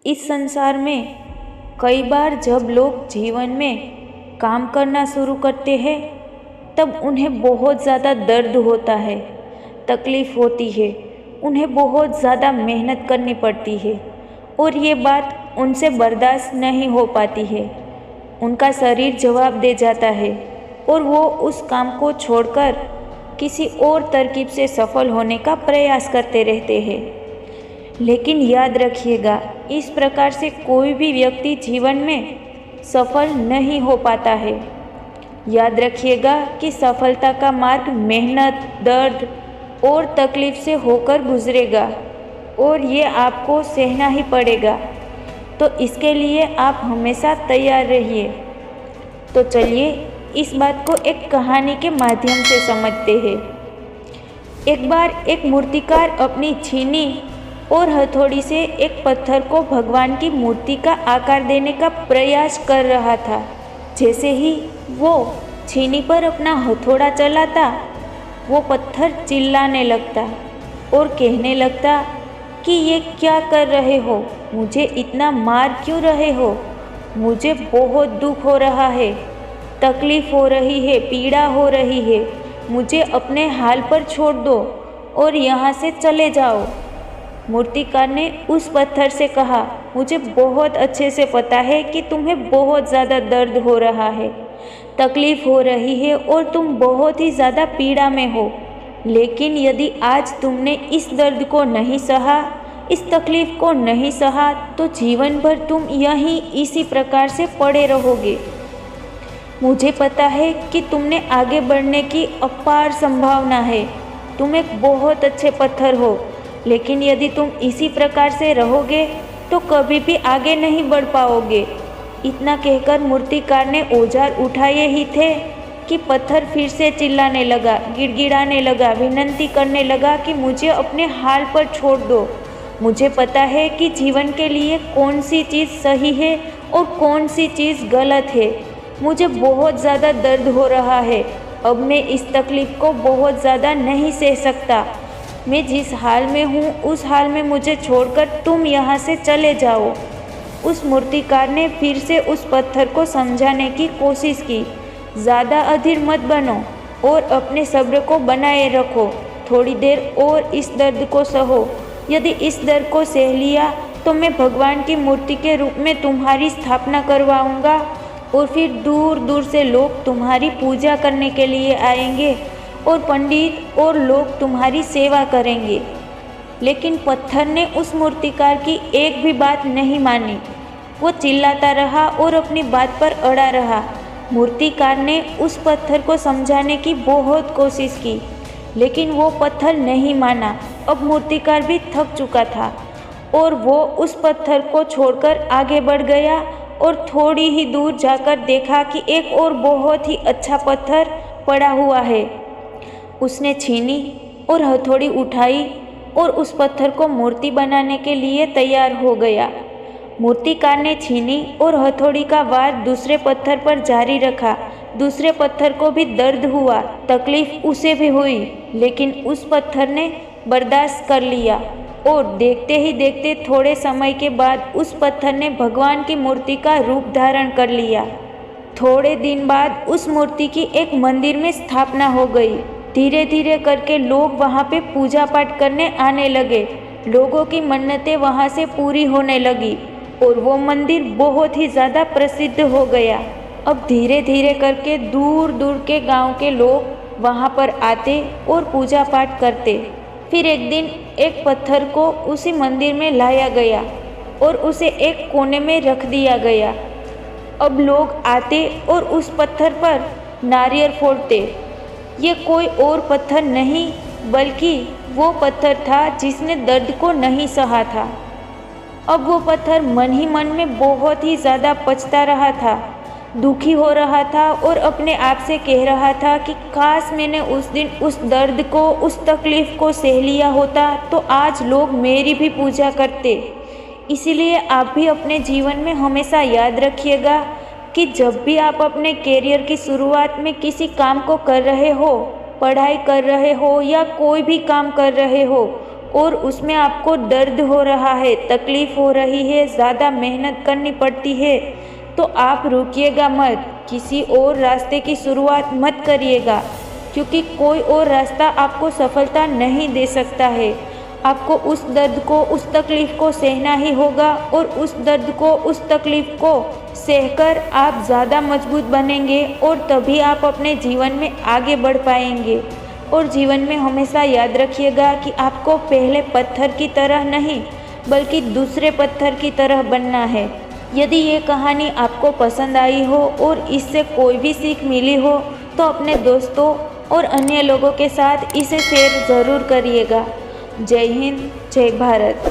इस संसार में कई बार जब लोग जीवन में काम करना शुरू करते हैं तब उन्हें बहुत ज़्यादा दर्द होता है, तकलीफ़ होती है, उन्हें बहुत ज़्यादा मेहनत करनी पड़ती है और ये बात उनसे बर्दाश्त नहीं हो पाती है। उनका शरीर जवाब दे जाता है और वो उस काम को छोड़कर किसी और तरकीब से सफल होने का प्रयास करते रहते हैं। लेकिन याद रखिएगा, इस प्रकार से कोई भी व्यक्ति जीवन में सफल नहीं हो पाता है। याद रखिएगा कि सफलता का मार्ग मेहनत, दर्द और तकलीफ से होकर गुजरेगा और ये आपको सहना ही पड़ेगा। तो इसके लिए आप हमेशा तैयार रहिए। तो चलिए इस बात को एक कहानी के माध्यम से समझते हैं। एक बार एक मूर्तिकार अपनी छीनी और हथौड़ी से एक पत्थर को भगवान की मूर्ति का आकार देने का प्रयास कर रहा था। जैसे ही वो छीनी पर अपना हथौड़ा चलाता, वो पत्थर चिल्लाने लगता और कहने लगता कि ये क्या कर रहे हो, मुझे इतना मार क्यों रहे हो, मुझे बहुत दुख हो रहा है, तकलीफ़ हो रही है, पीड़ा हो रही है, मुझे अपने हाल पर छोड़ दो और यहाँ से चले जाओ। मूर्तिकार ने उस पत्थर से कहा, मुझे बहुत अच्छे से पता है कि तुम्हें बहुत ज़्यादा दर्द हो रहा है, तकलीफ़ हो रही है और तुम बहुत ही ज़्यादा पीड़ा में हो। लेकिन यदि आज तुमने इस दर्द को नहीं सहा, इस तकलीफ़ को नहीं सहा, तो जीवन भर तुम यहीं इसी प्रकार से पड़े रहोगे। मुझे पता है कि तुमने आगे बढ़ने की अपार संभावना है, तुम एक बहुत अच्छे पत्थर हो, लेकिन यदि तुम इसी प्रकार से रहोगे तो कभी भी आगे नहीं बढ़ पाओगे। इतना कहकर मूर्तिकार ने औजार उठाए ही थे कि पत्थर फिर से चिल्लाने लगा, गिड़गिड़ाने लगा, विनती करने लगा कि मुझे अपने हाल पर छोड़ दो। मुझे पता है कि जीवन के लिए कौन सी चीज़ सही है और कौन सी चीज़ गलत है। मुझे बहुत ज़्यादा दर्द हो रहा है, अब मैं इस तकलीफ़ को बहुत ज़्यादा नहीं सह सकता। मैं जिस हाल में हूँ उस हाल में मुझे छोड़कर तुम यहाँ से चले जाओ। उस मूर्तिकार ने फिर से उस पत्थर को समझाने की कोशिश की, ज़्यादा अधीर मत बनो और अपने सब्र को बनाए रखो, थोड़ी देर और इस दर्द को सहो। यदि इस दर्द को सह लिया तो मैं भगवान की मूर्ति के रूप में तुम्हारी स्थापना करवाऊँगा और फिर दूर दूर से लोग तुम्हारी पूजा करने के लिए आएंगे और पंडित और लोग तुम्हारी सेवा करेंगे। लेकिन पत्थर ने उस मूर्तिकार की एक भी बात नहीं मानी। वो चिल्लाता रहा और अपनी बात पर अड़ा रहा। मूर्तिकार ने उस पत्थर को समझाने की बहुत कोशिश की, लेकिन वो पत्थर नहीं माना। अब मूर्तिकार भी थक चुका था और वो उस पत्थर को छोड़कर आगे बढ़ गया और थोड़ी ही दूर जाकर देखा कि एक और बहुत ही अच्छा पत्थर पड़ा हुआ है। उसने छीनी और हथौड़ी उठाई और उस पत्थर को मूर्ति बनाने के लिए तैयार हो गया। मूर्तिकार ने छीनी और हथौड़ी का वार दूसरे पत्थर पर जारी रखा। दूसरे पत्थर को भी दर्द हुआ, तकलीफ उसे भी हुई, लेकिन उस पत्थर ने बर्दाश्त कर लिया और देखते ही देखते थोड़े समय के बाद उस पत्थर ने भगवान की मूर्ति का रूप धारण कर लिया। थोड़े दिन बाद उस मूर्ति की एक मंदिर में स्थापना हो गई। धीरे धीरे करके लोग वहाँ पे पूजा पाठ करने आने लगे। लोगों की मन्नतें वहाँ से पूरी होने लगी और वो मंदिर बहुत ही ज़्यादा प्रसिद्ध हो गया। अब धीरे धीरे करके दूर दूर के गांव के लोग वहाँ पर आते और पूजा पाठ करते। फिर एक दिन एक पत्थर को उसी मंदिर में लाया गया और उसे एक कोने में रख दिया गया। अब लोग आते और उस पत्थर पर नारियल फोड़ते। ये कोई और पत्थर नहीं बल्कि वो पत्थर था जिसने दर्द को नहीं सहा था। अब वो पत्थर मन ही मन में बहुत ही ज़्यादा पछता रहा था, दुखी हो रहा था और अपने आप से कह रहा था कि काश मैंने उस दिन उस दर्द को, उस तकलीफ़ को सह लिया होता तो आज लोग मेरी भी पूजा करते। इसीलिए आप भी अपने जीवन में हमेशा याद रखिएगा कि जब भी आप अपने कैरियर की शुरुआत में किसी काम को कर रहे हो, पढ़ाई कर रहे हो या कोई भी काम कर रहे हो, और उसमें आपको दर्द हो रहा है, तकलीफ़ हो रही है, ज़्यादा मेहनत करनी पड़ती है, तो आप रुकिएगा मत, किसी और रास्ते की शुरुआत मत करिएगा, क्योंकि कोई और रास्ता आपको सफलता नहीं दे सकता है। आपको उस दर्द को, उस तकलीफ़ को सहना ही होगा और उस दर्द को, उस तकलीफ़ को सहकर आप ज़्यादा मजबूत बनेंगे और तभी आप अपने जीवन में आगे बढ़ पाएंगे। और जीवन में हमेशा याद रखिएगा कि आपको पहले पत्थर की तरह नहीं, बल्कि दूसरे पत्थर की तरह बनना है। यदि ये कहानी आपको पसंद आई हो और इससे कोई भी सीख मिली हो तो अपने दोस्तों और अन्य लोगों के साथ इसे शेयर ज़रूर करिएगा। जय हिंद, जय भारत।